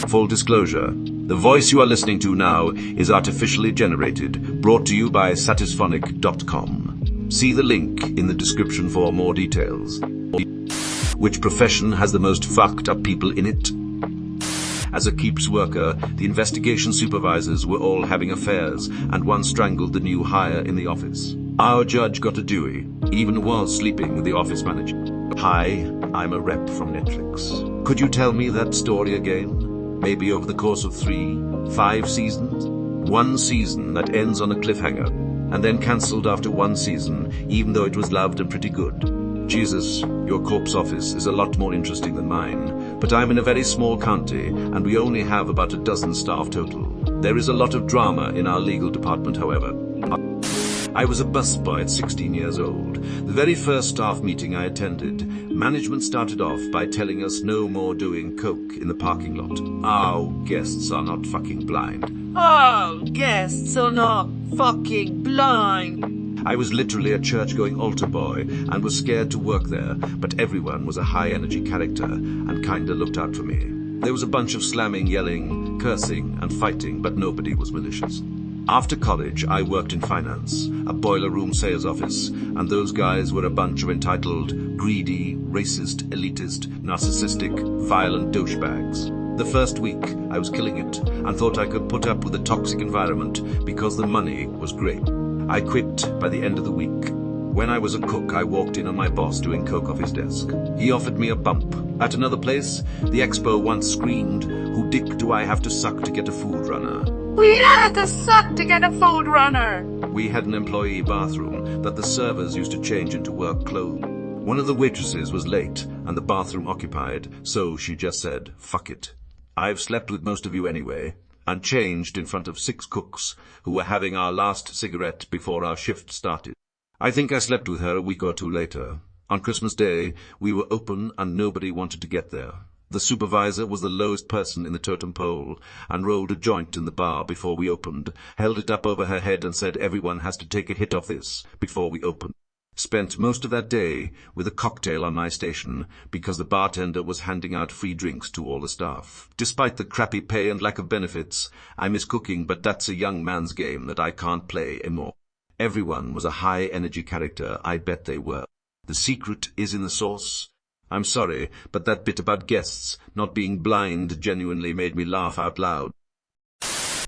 Full disclosure, the voice you are listening to now is artificially generated, brought to you by satisphonic.com. See the link in the description for more details. Which profession has the most fucked up people in it? As a keeps worker, the investigation supervisors were all having affairs, and one strangled the new hire in the office. Our judge got a Dewey, even was sleeping with the office manager. Hi, I'm a rep from Netflix. Could you tell me that story again? Maybe over the course of 3, 5 seasons? One season that ends on a cliffhanger, and then cancelled after 1 season, even though it was loved and pretty good. Jesus, your corpse office is a lot more interesting than mine, but I'm in a very small county, and we only have about a dozen staff total. There is a lot of drama in our legal department, however. I was a busboy at 16 years old. The very first staff meeting I attended, management started off by telling us no more doing coke in the parking lot. Our guests are not fucking blind. Oh, guests are not fucking blind. I was literally a church-going altar boy and was scared to work there, but everyone was a high-energy character and kinda looked out for me. There was a bunch of slamming, yelling, cursing, and fighting, but nobody was malicious. After college, I worked in finance, a boiler room sales office, and those guys were a bunch of entitled, greedy, racist, elitist, narcissistic, violent douchebags. The first week, I was killing it and thought I could put up with a toxic environment because the money was great. I quit by the end of the week. When I was a cook, I walked in on my boss doing coke off his desk. He offered me a bump. At another place, the expo once screamed, "Who dick do I have to suck to get a food runner?" We had to suck to get a food runner. We had an employee bathroom that the servers used to change into work clothes. One of the waitresses was late and the bathroom occupied, so she just said, "Fuck it. I've slept with most of you anyway," and changed in front of 6 cooks who were having our last cigarette before our shift started. I think I slept with her a week or 2 later. On Christmas Day, we were open and nobody wanted to get there. The supervisor was the lowest person in the totem pole and rolled a joint in the bar before we opened, held it up over her head and said everyone has to take a hit off this before we open. Spent most of that day with a cocktail on my station because the bartender was handing out free drinks to all the staff. Despite the crappy pay and lack of benefits, I miss cooking, but that's a young man's game that I can't play anymore. Everyone was a high-energy character, I bet they were. The secret is in the sauce. I'm sorry, but that bit about guests not being blind genuinely made me laugh out loud.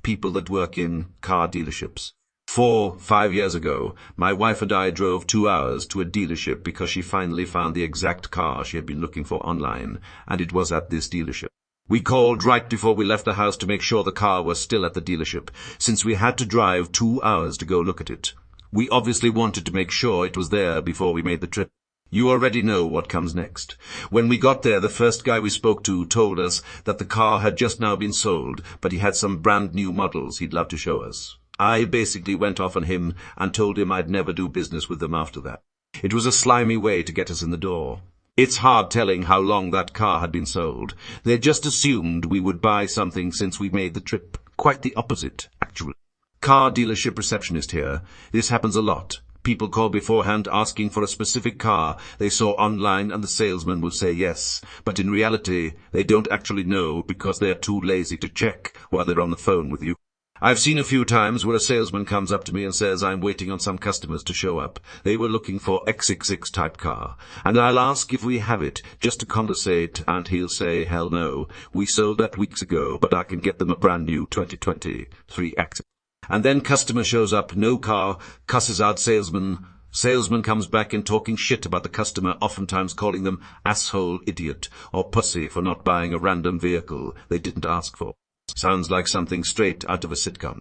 People that work in car dealerships. 4, 5 years ago, my wife and I drove 2 hours to a dealership because she finally found the exact car she had been looking for online, and it was at this dealership. We called right before we left the house to make sure the car was still at the dealership, since we had to drive 2 hours to go look at it. We obviously wanted to make sure it was there before we made the trip. You already know what comes next. When we got there, the first guy we spoke to told us that the car had just now been sold, but he had some brand new models he'd love to show us. I basically went off on him and told him I'd never do business with them after that. It was a slimy way to get us in the door. It's hard telling how long that car had been sold. They just assumed we would buy something since we made the trip. Quite the opposite, actually. Car dealership receptionist here. This happens a lot. People call beforehand asking for a specific car they saw online, and the salesman will say yes, but in reality they don't actually know because they're too lazy to check while they're on the phone with you. I've seen a few times where a salesman comes up to me and says I'm waiting on some customers to show up. They were looking for XXX type car, and I'll ask if we have it just to conversate, and he'll say, hell no, we sold that weeks ago, but I can get them a brand new 2023 X. And then customer shows up, no car, cusses out salesman. Salesman comes back in talking shit about the customer, oftentimes calling them asshole, idiot, or pussy for not buying a random vehicle they didn't ask for. Sounds like something straight out of a sitcom.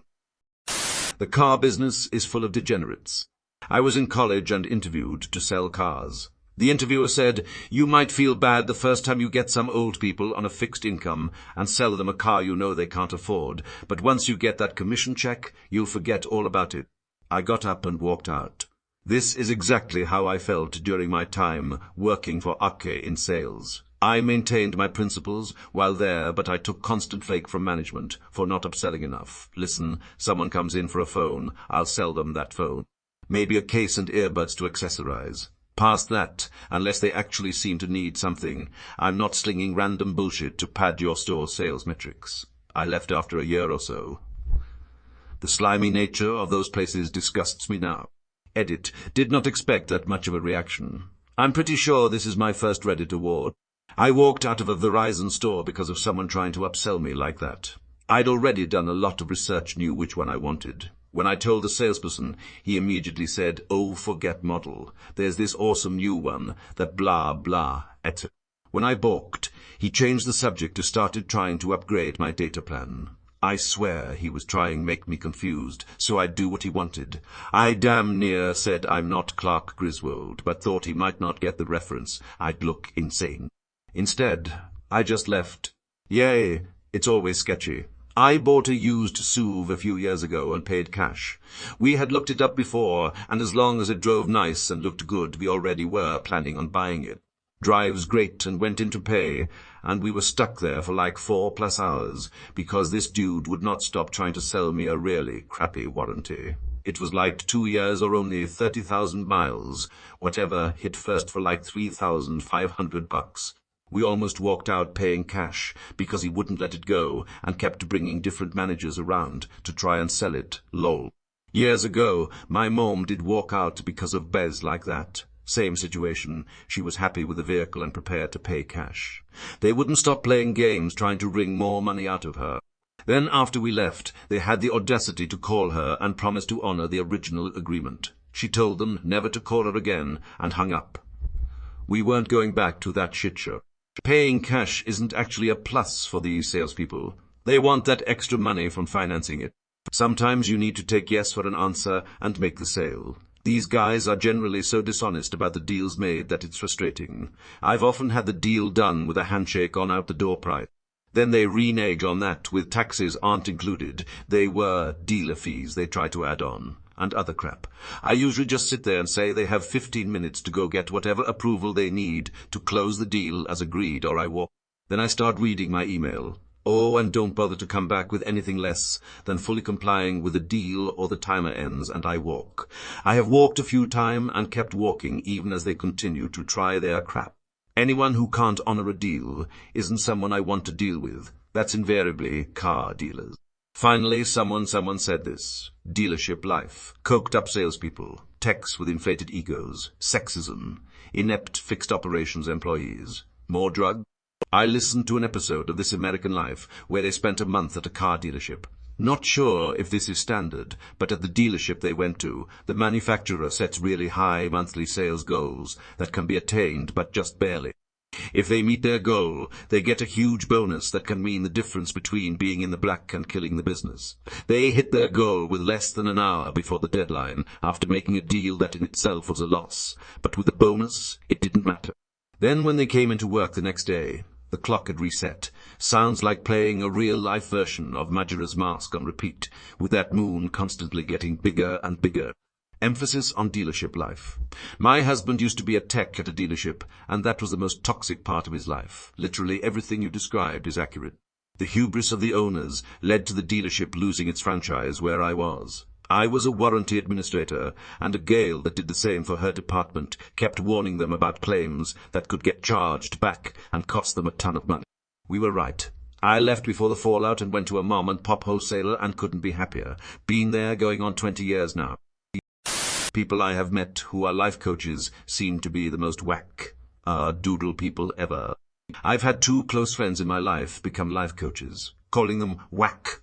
The car business is full of degenerates. I was in college and interviewed to sell cars. The interviewer said, you might feel bad the first time you get some old people on a fixed income and sell them a car you know they can't afford, but once you get that commission check, you'll forget all about it. I got up and walked out. This is exactly how I felt during my time working for Ake in sales. I maintained my principles while there, but I took constant flake from management for not upselling enough. Listen, someone comes in for a phone, I'll sell them that phone. Maybe a case and earbuds to accessorize. Past that, unless they actually seem to need something, I'm not slinging random bullshit to pad your store sales metrics. I left after a year or so. The slimy nature of those places disgusts me now. Edit. Did not expect that much of a reaction. I'm pretty sure this is my first Reddit award. I walked out of a Verizon store because of someone trying to upsell me like that. I'd already done a lot of research, knew which one I wanted. When I told the salesperson, he immediately said, "Oh, forget model. There's this awesome new one, that blah blah, etc." When I balked, he changed the subject and started trying to upgrade my data plan. I swear he was trying to make me confused, so I'd do what he wanted. I damn near said I'm not Clark Griswold, but thought he might not get the reference. I'd look insane. Instead, I just left. Yay, it's always sketchy. I bought a used SUV a few years ago and paid cash. We had looked it up before, and as long as it drove nice and looked good, we already were planning on buying it. Drives great, and went into pay, and we were stuck there for like 4+ hours, because this dude would not stop trying to sell me a really crappy warranty. It was like 2 years or only 30,000 miles, whatever, hit first for like $3,500. We almost walked out paying cash because he wouldn't let it go and kept bringing different managers around to try and sell it. Lol. Years ago, my mom did walk out because of Bez like that. Same situation. She was happy with the vehicle and prepared to pay cash. They wouldn't stop playing games trying to wring more money out of her. Then after we left, they had the audacity to call her and promise to honor the original agreement. She told them never to call her again and hung up. We weren't going back to that shit show. Paying cash isn't actually a plus for these salespeople. They want that extra money from financing it. Sometimes you need to take yes for an answer and make the sale. These guys are generally so dishonest about the deals made that it's frustrating. I've often had the deal done with a handshake on out the door price. Then they renege on that with taxes aren't included. They were dealer fees they try to add on. And other crap. I usually just sit there and say they have 15 minutes to go get whatever approval they need to close the deal as agreed, or I walk. Then I start reading my email. Oh, and don't bother to come back with anything less than fully complying with the deal or the timer ends, and I walk. I have walked a few times and kept walking even as they continue to try their crap. Anyone who can't honor a deal isn't someone I want to deal with. That's invariably car dealers. Finally, someone said this. Dealership life, coked-up salespeople, techs with inflated egos, sexism, inept fixed operations employees, more drugs. I listened to an episode of This American Life where they spent a month at a car dealership. Not sure if this is standard, but at the dealership they went to, the manufacturer sets really high monthly sales goals that can be attained but just barely. If they meet their goal, they get a huge bonus that can mean the difference between being in the black and killing the business. They hit their goal with less than an hour before the deadline, after making a deal that in itself was a loss, but with the bonus, it didn't matter. Then when they came into work the next day, the clock had reset. Sounds like playing a real-life version of Majora's Mask on repeat, with that moon constantly getting bigger and bigger. Emphasis on dealership life. My husband used to be a tech at a dealership, and that was the most toxic part of his life. Literally everything you described is accurate. The hubris of the owners led to the dealership losing its franchise where I was. I was a warranty administrator, and a gal that did the same for her department kept warning them about claims that could get charged back and cost them a ton of money. We were right. I left before the fallout and went to a mom-and-pop wholesaler and couldn't be happier. Been there going on 20 years now. People I have met who are life coaches seem to be the most whack, doodle people ever. I've had 2 close friends in my life become life coaches. Calling them whack,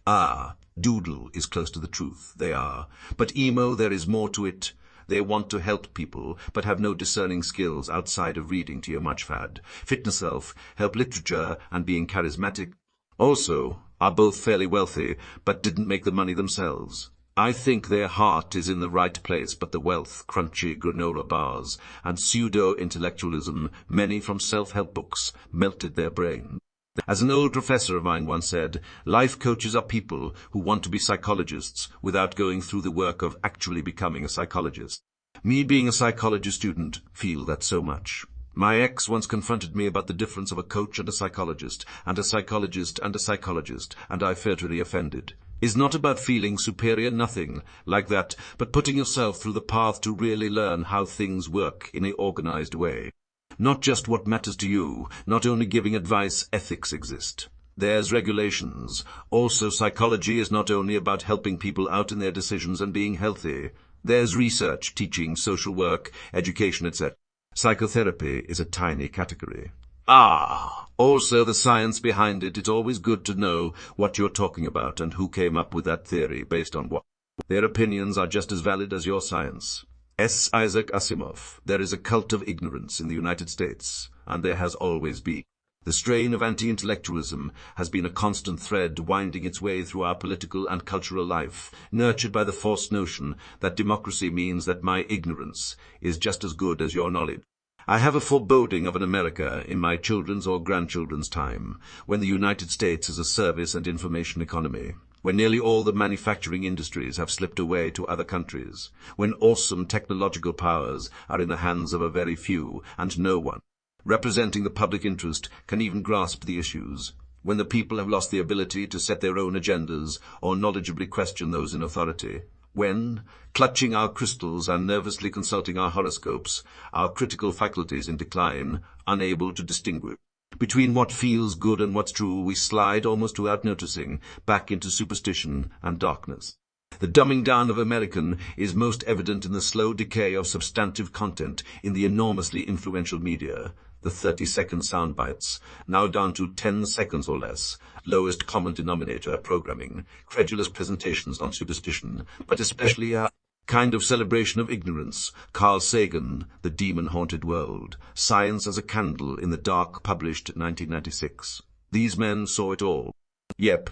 doodle is close to the truth. They are. But emo, there is more to it. They want to help people, but have no discerning skills outside of reading to your much fad. Fitness self, help literature, and being charismatic. Also, are both fairly wealthy, but didn't make the money themselves. I think their heart is in the right place, but the wealth, crunchy granola bars, and pseudo-intellectualism, many from self-help books, melted their brain. As an old professor of mine once said, life coaches are people who want to be psychologists without going through the work of actually becoming a psychologist. Me being a psychology student, feel that so much. My ex once confronted me about the difference of a coach and a psychologist, and a psychologist and a psychologist, and I felt really offended. is not about feeling superior, nothing like that, but putting yourself through the path to really learn how things work in an organized way. Not just what matters to you, not only giving advice, ethics exist. There's regulations. Also, psychology is not only about helping people out in their decisions and being healthy. There's research, teaching, social work, education, etc. Psychotherapy is a tiny category. Also the science behind it. It's always good to know what you're talking about and who came up with that theory based on what. Their opinions are just as valid as your science. Isaac Asimov. There is a cult of ignorance in the United States, and there has always been. The strain of anti-intellectualism has been a constant thread winding its way through our political and cultural life, nurtured by the false notion that democracy means that my ignorance is just as good as your knowledge. I have a foreboding of an America in my children's or grandchildren's time, when the United States is a service and information economy, when nearly all the manufacturing industries have slipped away to other countries, when awesome technological powers are in the hands of a very few, and no one, representing the public interest, can even grasp the issues, when the people have lost the ability to set their own agendas or knowledgeably question those in authority, when, clutching our crystals and nervously consulting our horoscopes, our critical faculties in decline, unable to distinguish between what feels good and what's true, we slide, almost without noticing, back into superstition and darkness. The dumbing down of American is most evident in the slow decay of substantive content in the enormously influential media, the 30-second sound bites, now down to 10 seconds or less, lowest common denominator programming, credulous presentations on superstition, but especially a kind of celebration of ignorance. Carl Sagan, The Demon-Haunted World, Science as a Candle in the Dark, published 1996. These men saw it all. Yep.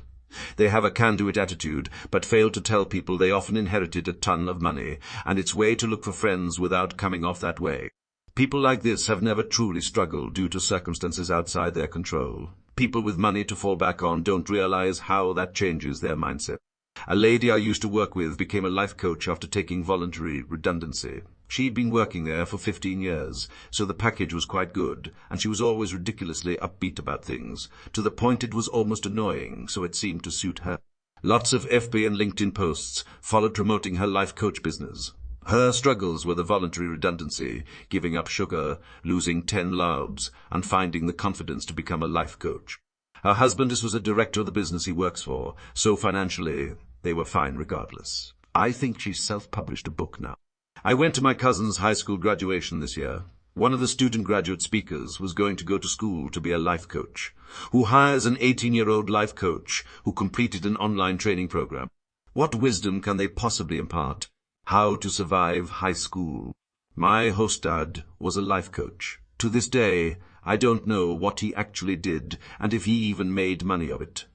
They have a can-do-it attitude, but fail to tell people they often inherited a ton of money, and it's way to look for friends without coming off that way. People like this have never truly struggled due to circumstances outside their control. People with money to fall back on don't realize how that changes their mindset. A lady I used to work with became a life coach after taking voluntary redundancy. She'd been working there for 15 years, so the package was quite good, and she was always ridiculously upbeat about things, to the point it was almost annoying, so it seemed to suit her. Lots of FB and LinkedIn posts followed promoting her life coach business. Her struggles were the voluntary redundancy, giving up sugar, losing 10 lives, and finding the confidence to become a life coach. Her husband was a director of the business he works for, so financially they were fine regardless. I think she's self-published a book now. I went to my cousin's high school graduation this year. One of the student graduate speakers was going to go to school to be a life coach, who hires an 18-year-old life coach who completed an online training program. What wisdom can they possibly impart? How to survive high school. My host dad was a life coach. To this day, I don't know what he actually did, and if he even made money of it.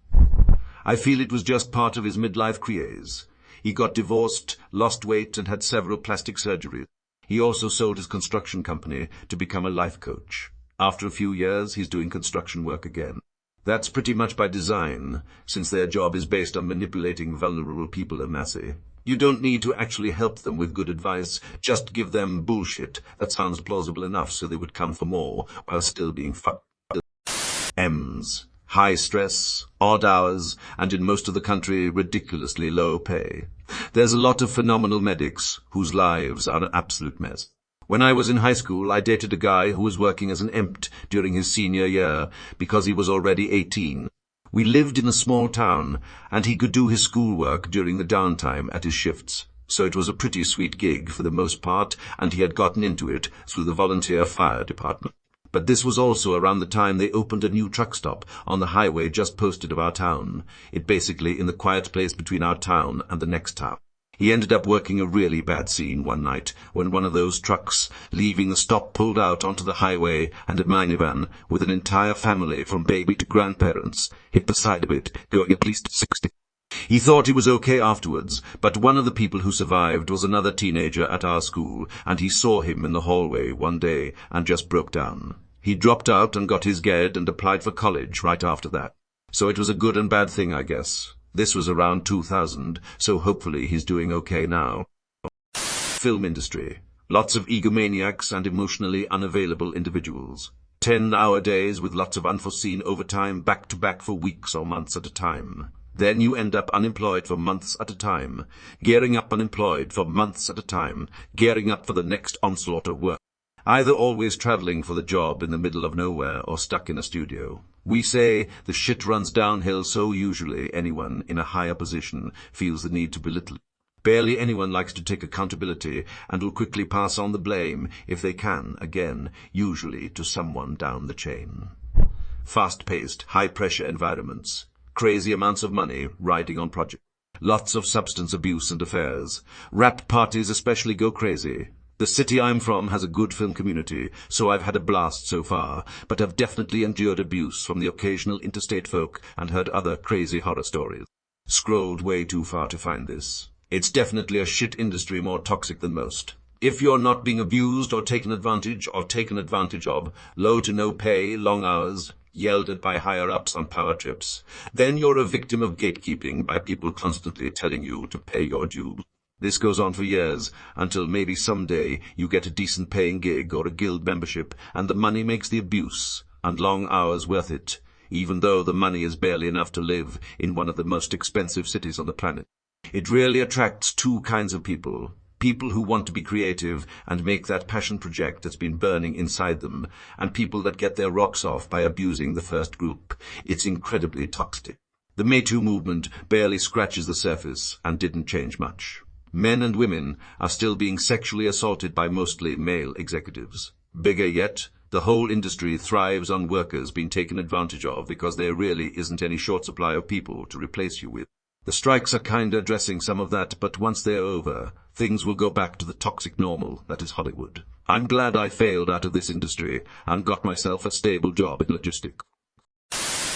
I feel it was just part of his midlife craze. He got divorced, lost weight, and had several plastic surgeries. He also sold his construction company to become a life coach. After a few years, he's doing construction work again. That's pretty much by design, since their job is based on manipulating vulnerable people en masse. You don't need to actually help them with good advice, just give them bullshit that sounds plausible enough so they would come for more, while still being fucked. M's. High stress, odd hours, and in most of the country, ridiculously low pay. There's a lot of phenomenal medics whose lives are an absolute mess. When I was in high school, I dated a guy who was working as an EMT during his senior year because he was already 18. We lived in a small town, and he could do his schoolwork during the downtime at his shifts. So it was a pretty sweet gig for the most part, and he had gotten into it through the volunteer fire department. But this was also around the time they opened a new truck stop on the highway just posted of our town. It basically in the quiet place between our town and the next town. He ended up working a really bad scene one night when one of those trucks leaving the stop pulled out onto the highway, and a minivan with an entire family from baby to grandparents hit the side of it, going at least 60. He thought he was okay afterwards, but one of the people who survived was another teenager at our school, and he saw him in the hallway one day and just broke down. He dropped out and got his GED and applied for college right after that. So it was a good and bad thing, I guess. This was around 2000, so hopefully he's doing okay now. Film industry. Lots of egomaniacs and emotionally unavailable individuals. 10-hour days with lots of unforeseen overtime back-to-back for weeks or months at a time. Then you end up unemployed for months at a time, gearing up unemployed for months at a time, gearing up for the next onslaught of work. Either always traveling for the job in the middle of nowhere or stuck in a studio. We say the shit runs downhill, so usually anyone in a higher position feels the need to belittle it. Barely anyone likes to take accountability and will quickly pass on the blame if they can, again, usually to someone down the chain. Fast-paced, high-pressure environments. Crazy amounts of money riding on projects. Lots of substance abuse and affairs. Rap parties especially go crazy. The city I'm from has a good film community, so I've had a blast so far, but have definitely endured abuse from the occasional interstate folk and heard other crazy horror stories. Scrolled way too far to find this. It's definitely a shit industry, more toxic than most. If you're not being abused or taken advantage of, low to no pay, long hours, yelled at by higher-ups on power trips, then you're a victim of gatekeeping by people constantly telling you to pay your dues. This goes on for years, until maybe someday you get a decent paying gig or a guild membership, and the money makes the abuse and long hours worth it, even though the money is barely enough to live in one of the most expensive cities on the planet. It really attracts two kinds of people. People who want to be creative and make that passion project that's been burning inside them, and people that get their rocks off by abusing the first group. It's incredibly toxic. The Me Too movement barely scratches the surface and didn't change much. Men and women are still being sexually assaulted by mostly male executives. Bigger yet, the whole industry thrives on workers being taken advantage of because there really isn't any short supply of people to replace you with. The strikes are kinda addressing some of that, but once they're over, things will go back to the toxic normal that is Hollywood. I'm glad I failed out of this industry and got myself a stable job in logistics.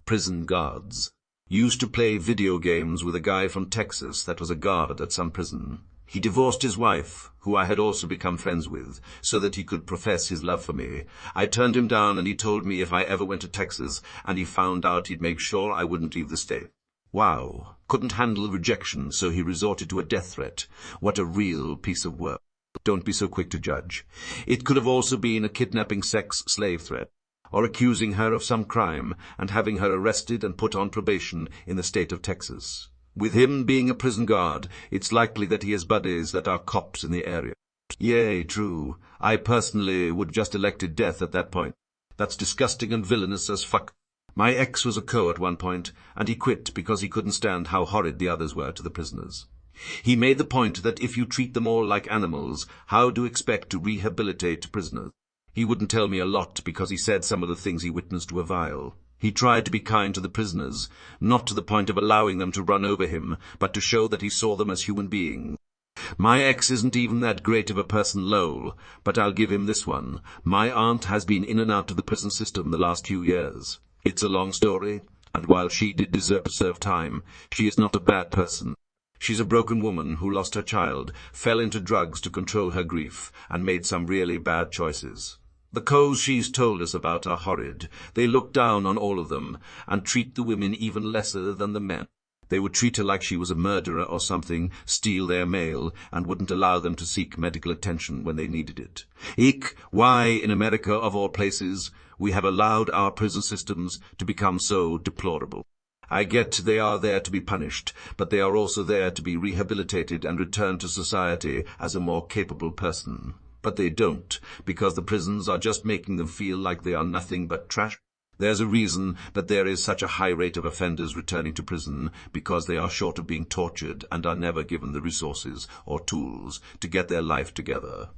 Prison guards. Used to play video games with a guy from Texas that was a guard at some prison. He divorced his wife, who I had also become friends with, so that he could profess his love for me. I turned him down, and he told me if I ever went to Texas and he found out, he'd make sure I wouldn't leave the state. Wow. Couldn't handle rejection, so he resorted to a death threat. What a real piece of work. Don't be so quick to judge. It could have also been a kidnapping sex slave threat, or accusing her of some crime and having her arrested and put on probation in the state of Texas. With him being a prison guard, it's likely that he has buddies that are cops in the area. Yay, true. I personally would just elected death at that point. That's disgusting and villainous as fuck. My ex was a co at one point, and he quit because he couldn't stand how horrid the others were to the prisoners. He made the point that if you treat them all like animals, how do you expect to rehabilitate prisoners? He wouldn't tell me a lot because he said some of the things he witnessed were vile. He tried to be kind to the prisoners, not to the point of allowing them to run over him, but to show that he saw them as human beings. My ex isn't even that great of a person, lol, but I'll give him this one. My aunt has been in and out of the prison system the last few years. It's a long story, and while she did deserve to serve time, she is not a bad person. She's a broken woman who lost her child, fell into drugs to control her grief, and made some really bad choices. The co's she's told us about are horrid. They look down on all of them, and treat the women even lesser than the men. They would treat her like she was a murderer or something, steal their mail, and wouldn't allow them to seek medical attention when they needed it. Eek, why, in America of all places, we have allowed our prison systems to become so deplorable. I get they are there to be punished, but they are also there to be rehabilitated and returned to society as a more capable person. But they don't, because the prisons are just making them feel like they are nothing but trash. There's a reason that there is such a high rate of offenders returning to prison, because they are short of being tortured and are never given the resources or tools to get their life together.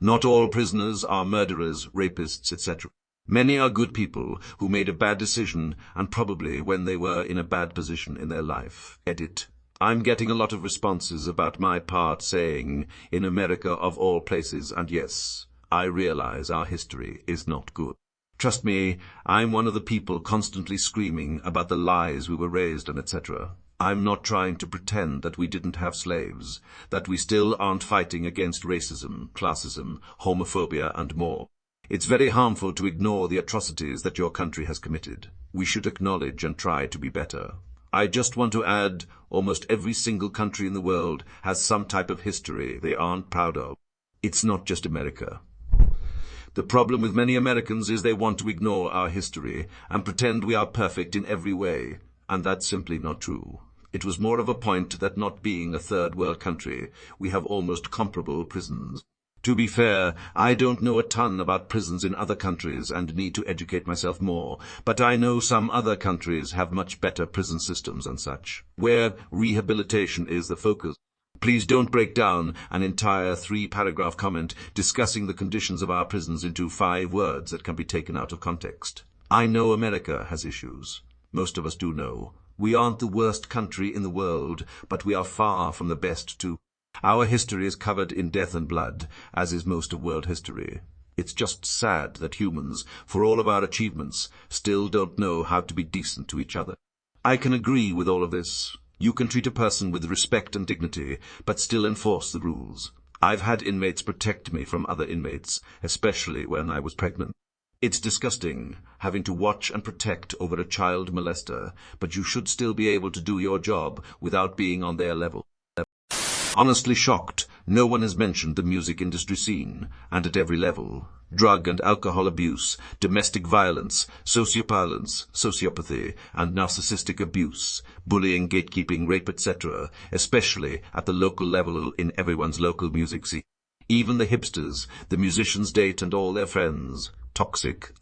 Not all prisoners are murderers, rapists, etc. Many are good people who made a bad decision, and probably when they were in a bad position in their life. Edit. I'm getting a lot of responses about my part saying, in America of all places, and yes, I realize our history is not good. Trust me, I'm one of the people constantly screaming about the lies we were raised on, etc. I'm not trying to pretend that we didn't have slaves, that we still aren't fighting against racism, classism, homophobia, and more. It's very harmful to ignore the atrocities that your country has committed. We should acknowledge and try to be better. I just want to add, almost every single country in the world has some type of history they aren't proud of. It's not just America. The problem with many Americans is they want to ignore our history and pretend we are perfect in every way, and that's simply not true. It was more of a point that not being a third world country, we have almost comparable prisons. To be fair, I don't know a ton about prisons in other countries and need to educate myself more, but I know some other countries have much better prison systems and such, where rehabilitation is the focus. Please don't break down an entire 3-paragraph comment discussing the conditions of our prisons into 5 words that can be taken out of context. I know America has issues. Most of us do know. We aren't the worst country in the world, but we are far from the best too. Our history is covered in death and blood, as is most of world history. It's just sad that humans, for all of our achievements, still don't know how to be decent to each other. I can agree with all of this. You can treat a person with respect and dignity, but still enforce the rules. I've had inmates protect me from other inmates, especially when I was pregnant. It's disgusting, having to watch and protect over a child molester, but you should still be able to do your job without being on their level. Honestly shocked, no one has mentioned the music industry scene, and at every level. Drug and alcohol abuse, domestic violence, sociopathy, and narcissistic abuse, bullying, gatekeeping, rape, etc., especially at the local level in everyone's local music scene. Even the hipsters, the musicians date and all their friends. Toxic.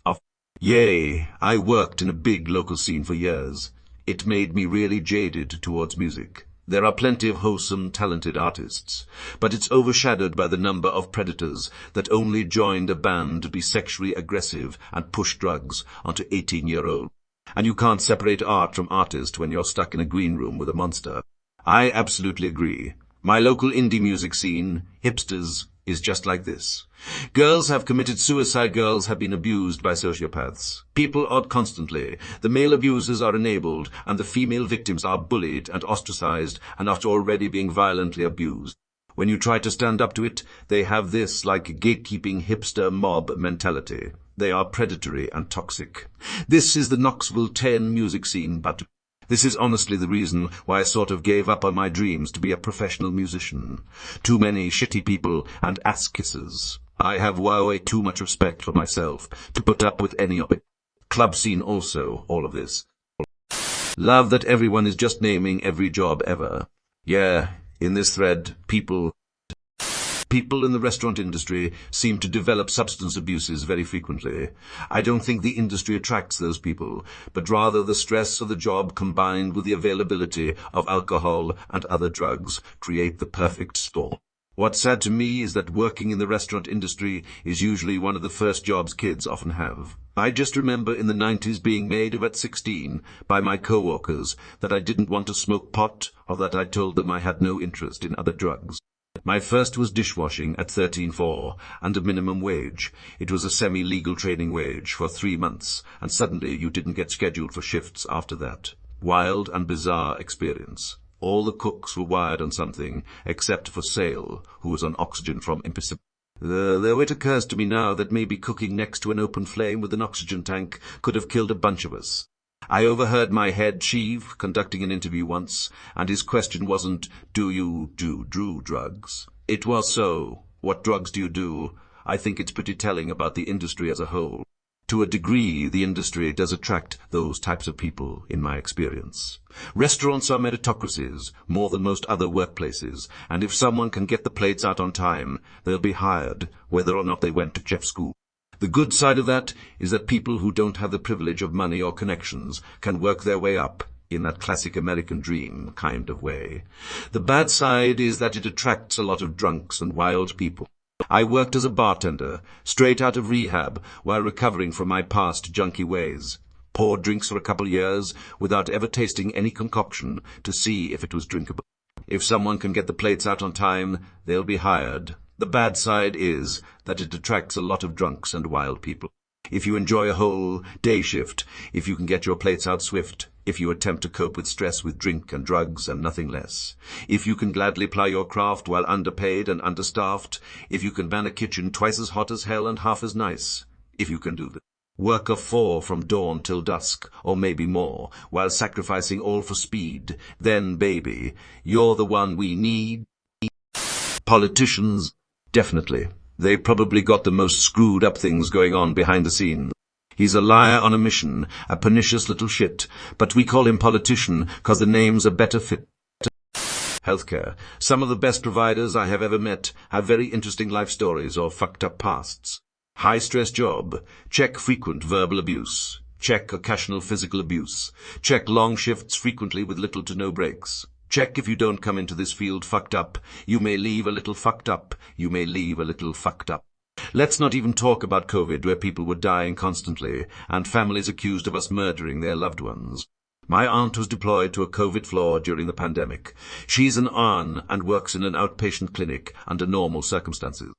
Yay, I worked in a big local scene for years. It made me really jaded towards music. There are plenty of wholesome, talented artists, but it's overshadowed by the number of predators that only joined a band to be sexually aggressive and push drugs onto 18-year-olds. And you can't separate art from artist when you're stuck in a green room with a monster. I absolutely agree. My local indie music scene, hipsters, is just like this. Girls have committed suicide, girls have been abused by sociopaths. People odd constantly. The male abusers are enabled, and the female victims are bullied and ostracized, and after already being violently abused. When you try to stand up to it, they have this like gatekeeping hipster mob mentality. They are predatory and toxic. This is the Knoxville 10 music scene, but this is honestly the reason why I sort of gave up on my dreams to be a professional musician. Too many shitty people and ass kissers. I have way too much respect for myself to put up with any of it. Club scene also, all of this. Love that everyone is just naming every job ever. Yeah, in this thread, people in the restaurant industry seem to develop substance abuses very frequently. I don't think the industry attracts those people, but rather the stress of the job combined with the availability of alcohol and other drugs create the perfect storm. What's sad to me is that working in the restaurant industry is usually one of the first jobs kids often have. I just remember in the 90s being made of at 16 by my co-workers that I didn't want to smoke pot or that I told them I had no interest in other drugs. My first was dishwashing at 13.4 and a minimum wage. It was a semi-legal training wage for 3 months, and suddenly you didn't get scheduled for shifts after that. Wild and bizarre experience. All the cooks were wired on something, except for Sale, who was on oxygen from impossible. Though it occurs to me now that maybe cooking next to an open flame with an oxygen tank could have killed a bunch of us. I overheard my head chief conducting an interview once, and his question wasn't, "Do you do drugs?" It was, "So, what drugs do you do?" I think it's pretty telling about the industry as a whole. To a degree, the industry does attract those types of people, in my experience. Restaurants are meritocracies, more than most other workplaces, and if someone can get the plates out on time, they'll be hired, whether or not they went to chef school. The good side of that is that people who don't have the privilege of money or connections can work their way up, in that classic American dream kind of way. The bad side is that it attracts a lot of drunks and wild people. I worked as a bartender, straight out of rehab, while recovering from my past junky ways. Poured drinks for a couple years, without ever tasting any concoction to see if it was drinkable. If someone can get the plates out on time, they'll be hired. The bad side is that it attracts a lot of drunks and wild people. If you enjoy a whole day shift, if you can get your plates out swift, if you attempt to cope with stress with drink and drugs and nothing less, if you can gladly ply your craft while underpaid and understaffed, if you can man a kitchen twice as hot as hell and half as nice, if you can do the work of 4 from dawn till dusk, or maybe more, while sacrificing all for speed, then, baby, you're the one we need. Politicians, definitely. They probably got the most screwed up things going on behind the scenes. He's a liar on a mission, a pernicious little shit, but we call him politician 'cause the name's a better fit. Healthcare. Some of the best providers I have ever met have very interesting life stories or fucked up pasts. High-stress job. Check frequent verbal abuse. Check occasional physical abuse. Check long shifts frequently with little to no breaks. Check if you don't come into this field fucked up. You may leave a little fucked up. You may leave a little fucked up. Let's not even talk about COVID, where people were dying constantly, and families accused of us murdering their loved ones. My aunt was deployed to a COVID floor during the pandemic. She's an ARN and works in an outpatient clinic under normal circumstances.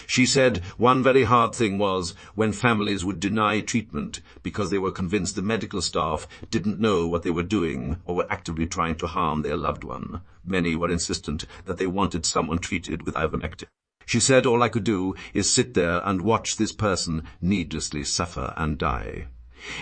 She said one very hard thing was when families would deny treatment because they were convinced the medical staff didn't know what they were doing or were actively trying to harm their loved one. Many were insistent that they wanted someone treated with ivermectin. She said all I could do is sit there and watch this person needlessly suffer and die.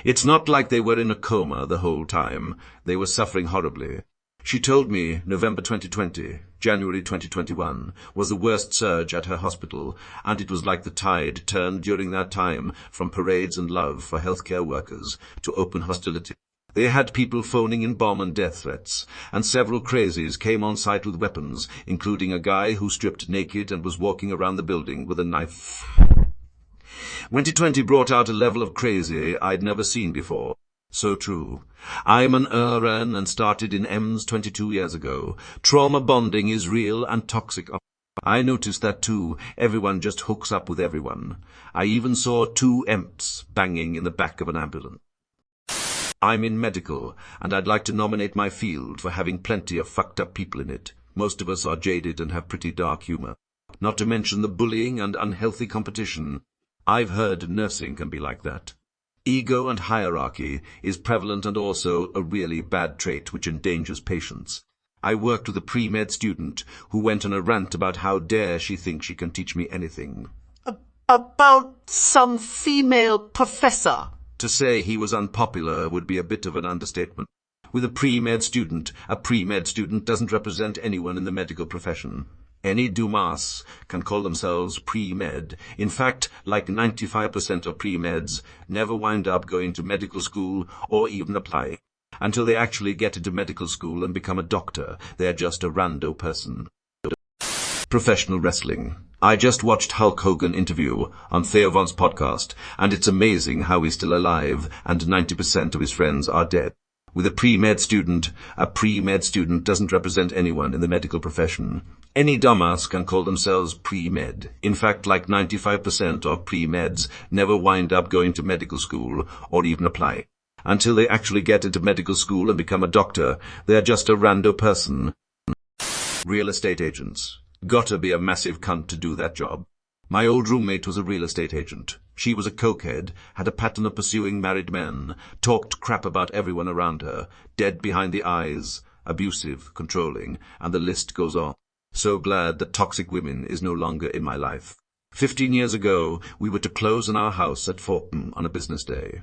It's not like they were in a coma the whole time. They were suffering horribly. She told me November 2020, January 2021 was the worst surge at her hospital, and it was like the tide turned during that time from parades and love for healthcare workers to open hostility. They had people phoning in bomb and death threats, and several crazies came on site with weapons, including a guy who stripped naked and was walking around the building with a knife. 2020 brought out a level of crazy I'd never seen before. So true. I'm an RN and started in EMS 22 years ago. Trauma bonding is real and toxic. I noticed that too. Everyone just hooks up with everyone. I even saw 2 EMTs banging in the back of an ambulance. I'm in medical, and I'd like to nominate my field for having plenty of fucked up people in it. Most of us are jaded and have pretty dark humor. Not to mention the bullying and unhealthy competition. I've heard nursing can be like that. Ego and hierarchy is prevalent and also a really bad trait which endangers patients. I worked with a pre-med student who went on a rant about how dare she think she can teach me anything. About some female professor. To say he was unpopular would be a bit of an understatement. With a pre-med student doesn't represent anyone in the medical profession. Any Dumas can call themselves pre-med. In fact, like 95% of pre-meds never wind up going to medical school or even apply. Until they actually get into medical school and become a doctor, they're just a rando person. Professional wrestling. I just watched Hulk Hogan interview on Theo Von's podcast, and it's amazing how he's still alive and 90% of his friends are dead. With a pre-med student doesn't represent anyone in the medical profession. Any dumbass can call themselves pre-med. In fact, like 95% of pre-meds never wind up going to medical school or even apply. Until they actually get into medical school and become a doctor, they're just a rando person. Real estate agents. Gotta be a massive cunt to do that job. My old roommate was a real estate agent. She was a cokehead, had a pattern of pursuing married men, talked crap about everyone around her, dead behind the eyes, abusive, controlling, and the list goes on. So glad that toxic women is no longer in my life. 15 years ago, we were to close on our house at Fortin on a business day.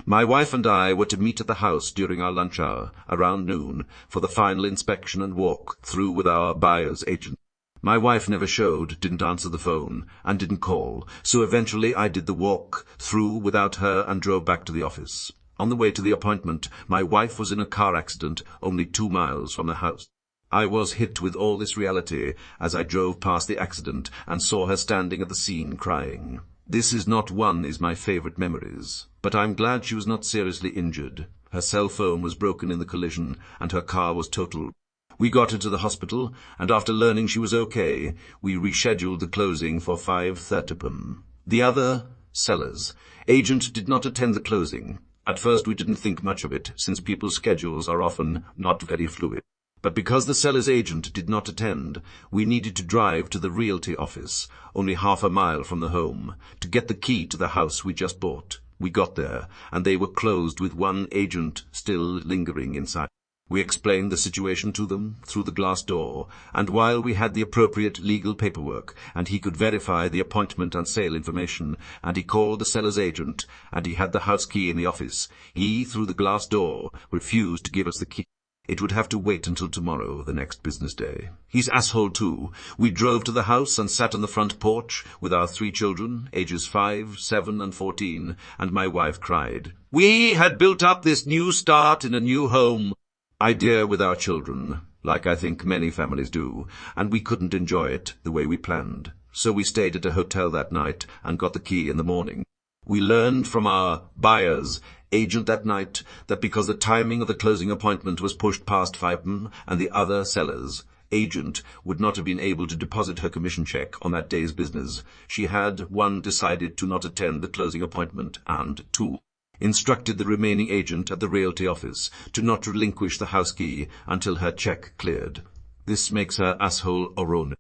My wife and I were to meet at the house during our lunch hour, around noon, for the final inspection and walk through with our buyer's agent. My wife never showed, didn't answer the phone, and didn't call, so eventually I did the walk through without her and drove back to the office. On the way to the appointment, my wife was in a car accident only 2 miles from the house. I was hit with all this reality as I drove past the accident and saw her standing at the scene crying. This is not one of my favorite memories, but I'm glad she was not seriously injured. Her cell phone was broken in the collision and her car was totaled. We got her to the hospital, and after learning she was okay, we rescheduled the closing for 5:30 p.m. The other, seller's agent did not attend the closing. At first we didn't think much of it, since people's schedules are often not very fluid. But because the seller's agent did not attend, we needed to drive to the realty office, only half a mile from the home, to get the key to the house we just bought. We got there, and they were closed with one agent still lingering inside. We explained the situation to them through the glass door, and while we had the appropriate legal paperwork, and he could verify the appointment and sale information, and he called the seller's agent, and he had the house key in the office, he, through the glass door, refused to give us the key. It would have to wait until tomorrow, the next business day. He's asshole too. We drove to the house and sat on the front porch with our 3 children, ages 5, 7, and 14, and my wife cried. We had built up this new start in a new home idea with our children, like I think many families do, and we couldn't enjoy it the way we planned. So we stayed at a hotel that night and got the key in the morning. We learned from our buyer's agent that night that because the timing of the closing appointment was pushed past 5 p.m. and the other seller's agent would not have been able to deposit her commission check on that day's business, she had, 1, decided to not attend the closing appointment, and 2, instructed the remaining agent at the realty office to not relinquish the house key until her check cleared. This makes her asshole Orona.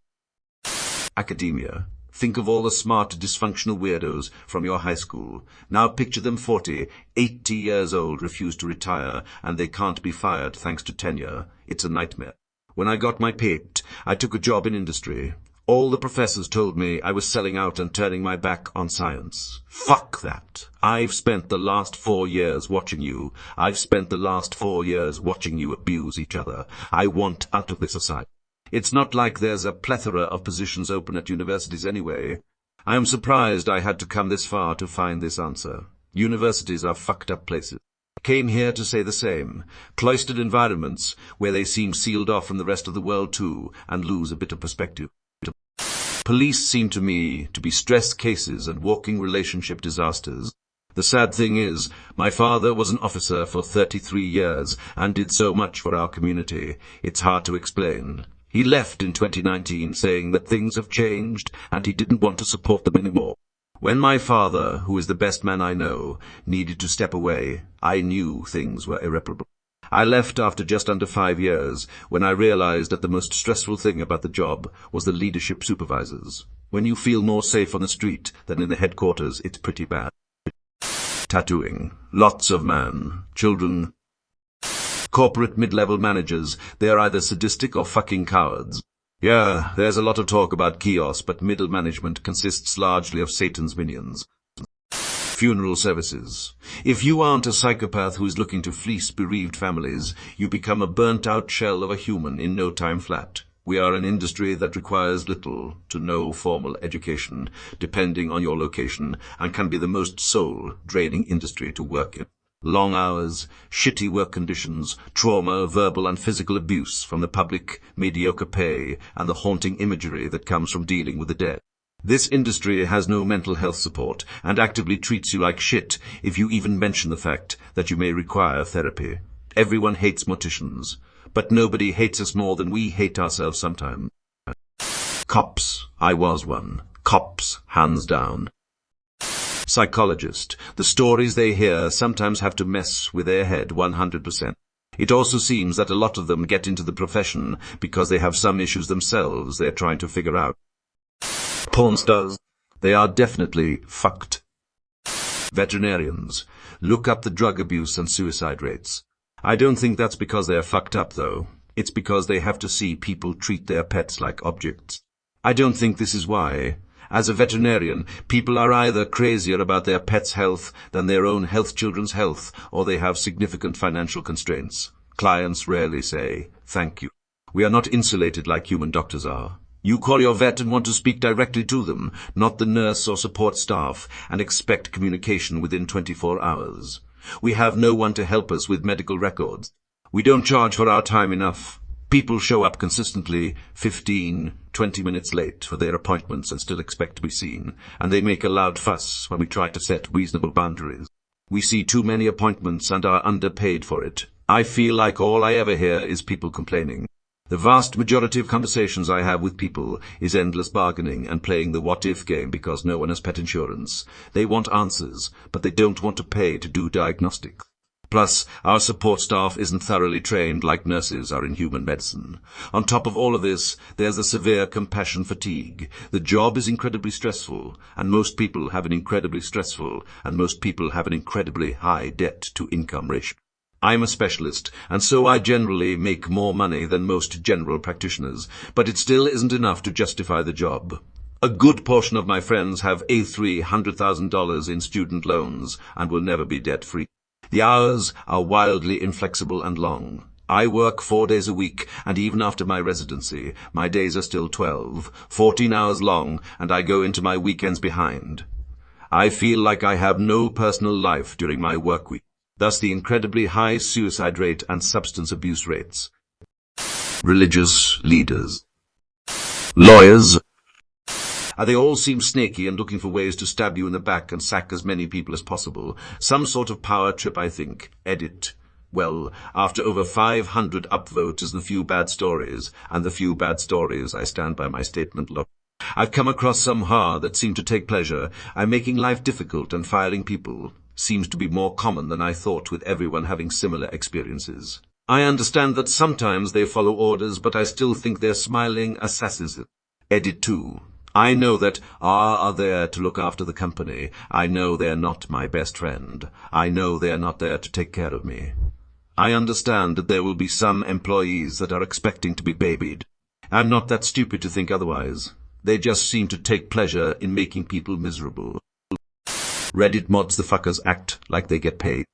Academia. Think of all the smart, dysfunctional weirdos from your high school. Now picture them 40, 80 years old, refuse to retire, and they can't be fired thanks to tenure. It's a nightmare. When I got my PhD, I took a job in industry. All the professors told me I was selling out and turning my back on science. Fuck that. I've spent the last 4 years watching you. I've spent the last 4 years watching you abuse each other. I want out of this society. It's not like there's a plethora of positions open at universities anyway. I am surprised I had to come this far to find this answer. Universities are fucked up places. Came here to say the same. Cloistered environments where they seem sealed off from the rest of the world too and lose a bit of perspective. Police seem to me to be stress cases and walking relationship disasters. The sad thing is, my father was an officer for 33 years and did so much for our community. It's hard to explain. He left in 2019 saying that things have changed and he didn't want to support them anymore. When my father, who is the best man I know, needed to step away, I knew things were irreparable. I left after just under 5 years when I realized that the most stressful thing about the job was the leadership supervisors. When you feel more safe on the street than in the headquarters, it's pretty bad. Tattooing. Lots of children. Corporate mid-level managers, they are either sadistic or fucking cowards. Yeah, there's a lot of talk about chaos, but middle management consists largely of Satan's minions. Funeral services. If you aren't a psychopath who is looking to fleece bereaved families, you become a burnt-out shell of a human in no time flat. We are an industry that requires little to no formal education, depending on your location, and can be the most soul-draining industry to work in. Long hours, shitty work conditions, trauma, verbal and physical abuse from the public, mediocre pay, and the haunting imagery that comes from dealing with the dead. This industry has no mental health support and actively treats you like shit if you even mention the fact that you may require therapy. Everyone hates morticians, but nobody hates us more than we hate ourselves sometimes. Cops. I was one. Cops, hands down. Psychologist. The stories they hear sometimes have to mess with their head 100%. It also seems that a lot of them get into the profession because they have some issues themselves they're trying to figure out. Porn stars. They are definitely fucked. Veterinarians. Look up the drug abuse and suicide rates. I don't think that's because they're fucked up though. It's because they have to see people treat their pets like objects. I don't think this is why. As a veterinarian, people are either crazier about their pets' health than their own children's health, or they have significant financial constraints. Clients rarely say, thank you. We are not insulated like human doctors are. You call your vet and want to speak directly to them, not the nurse or support staff, and expect communication within 24 hours. We have no one to help us with medical records. We don't charge for our time enough. People show up consistently 15, 20 minutes late for their appointments and still expect to be seen, and they make a loud fuss when we try to set reasonable boundaries. We see too many appointments and are underpaid for it. I feel like all I ever hear is people complaining. The vast majority of conversations I have with people is endless bargaining and playing the what-if game because no one has pet insurance. They want answers, but they don't want to pay to do diagnostics. Plus, our support staff isn't thoroughly trained like nurses are in human medicine. On top of all of this, there's the severe compassion fatigue. The job is incredibly stressful, and most people have an incredibly high debt-to-income ratio. I'm a specialist, and so I generally make more money than most general practitioners, but it still isn't enough to justify the job. A good portion of my friends have $300,000 in student loans and will never be debt-free. The hours are wildly inflexible and long. I work 4 days a week, and even after my residency, my days are still 12, 14 hours long, and I go into my weekends behind. I feel like I have no personal life during my work week, thus the incredibly high suicide rate and substance abuse rates. Religious leaders. Lawyers. They all seem snaky and looking for ways to stab you in the back and sack as many people as possible. Some sort of power trip, I think. Edit. Well, after over 500 upvotes and the few bad stories, I stand by my statement, look. I've come across some that seem to take pleasure. I'm making life difficult, and firing people seems to be more common than I thought, with everyone having similar experiences. I understand that sometimes they follow orders, but I still think they're smiling assassins. Edit 2. I know that are there to look after the company. I know they're not my best friend. I know they're not there to take care of me. I understand that there will be some employees that are expecting to be babied. I'm not that stupid to think otherwise. They just seem to take pleasure in making people miserable. Reddit mods, the fuckers act like they get paid.